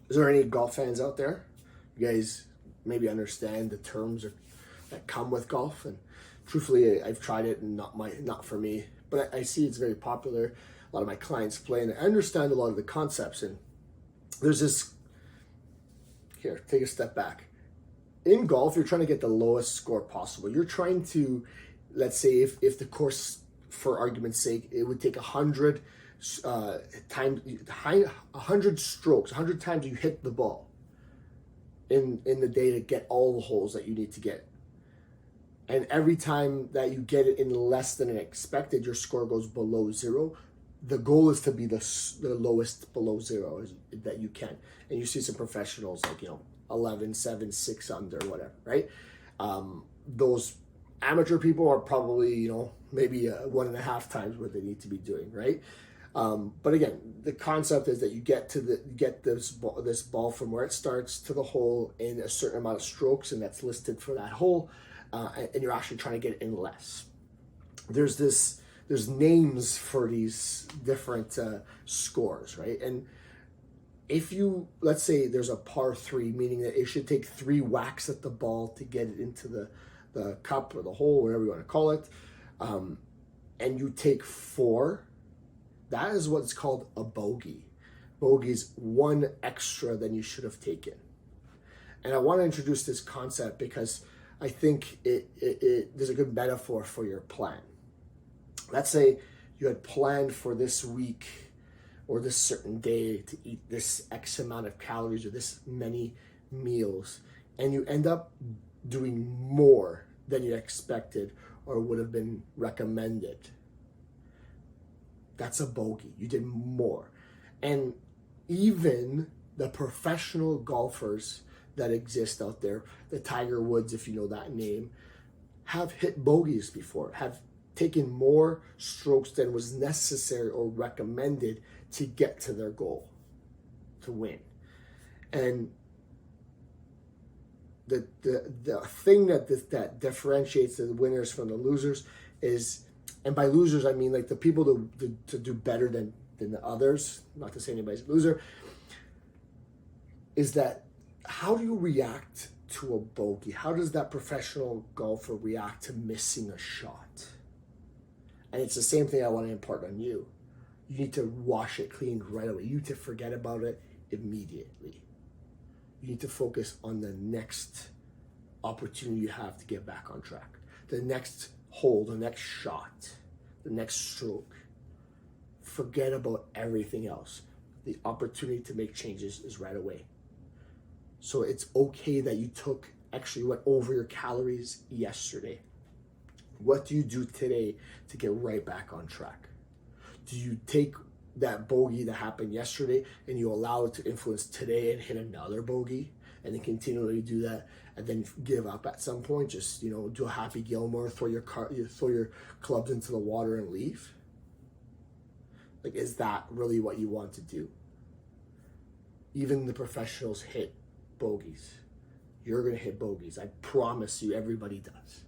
Is there any golf fans out there? You guys maybe understand the terms that come with golf, and truthfully, I've tried it and not for me. But I see it's very popular. A lot of my clients play, and I understand a lot of the concepts. And there's this. Here, take a step back. In golf, you're trying to get the lowest score possible. You're trying to, let's say, if the course, for argument's sake, it would take 100 times, 100 strokes, 100 times you hit the ball in the day to get all the holes that you need to get. And every time that you get it in less than expected, your score goes below zero. The goal is to be the lowest below zero that you can. And you see some professionals like, 11, 7, 6 under, whatever, right? Those amateur people are probably, maybe 1.5 times what they need to be doing, right? But again, the concept is that you get this ball from where it starts to the hole in a certain amount of strokes, and that's listed for that hole, and you're actually trying to get it in less. There's names for these different scores, right? And if let's say there's a par 3, meaning that it should take 3 whacks at the ball to get it into the cup or the hole, whatever you want to call it, and you take 4, that is what's called a bogey. Bogey's 1 extra than you should have taken. And I want to introduce this concept because I think there's a good metaphor for your plan. Let's say you had planned for this week or this certain day to eat this X amount of calories or this many meals, and you end up doing more than you expected or would have been recommended. That's a bogey. You did more. And even the professional golfers that exist out there, the Tiger Woods, if you know that name, have hit bogeys before, have taken more strokes than was necessary or recommended to get to their goal, to win. And the thing that differentiates the winners from the losers is, and by losers I mean like the people to do better than the others, not to say anybody's a loser, is that how do you react to a bogey? How does that professional golfer react to missing a shot? And it's the same thing I want to impart on you. You need to wash it clean right away. You need to forget about it immediately. You need to focus on the next opportunity you have to get back on track. The next hole, the next shot, the next stroke. Forget about everything else. The opportunity to make changes is right away. So it's okay that you actually went over your calories yesterday. What do you do today to get right back on track? Do you take that bogey that happened yesterday and you allow it to influence today and hit another bogey and then continually do that and then give up at some point? Just, do a Happy Gilmore, throw your clubs into the water and leave? Like, is that really what you want to do? Even the professionals hit bogeys. You're going to hit bogeys. I promise you, everybody does.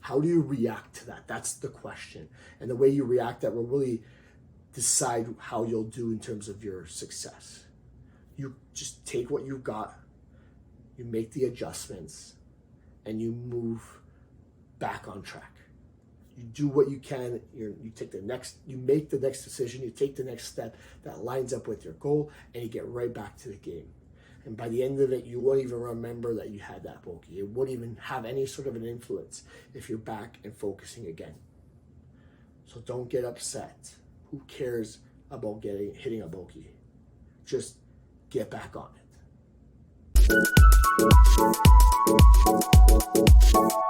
How do you react to that? That's the question. And the way you react that will really decide how you'll do in terms of your success. You just take what you've got, you make the adjustments, and you move back on track. You do what you can, you make the next decision, you take the next step that lines up with your goal, and you get right back to the game. And by the end of it, you won't even remember that you had that bogey. It won't even have any sort of an influence if you're back and focusing again. So don't get upset. Who cares about hitting a bogey? Just get back on it.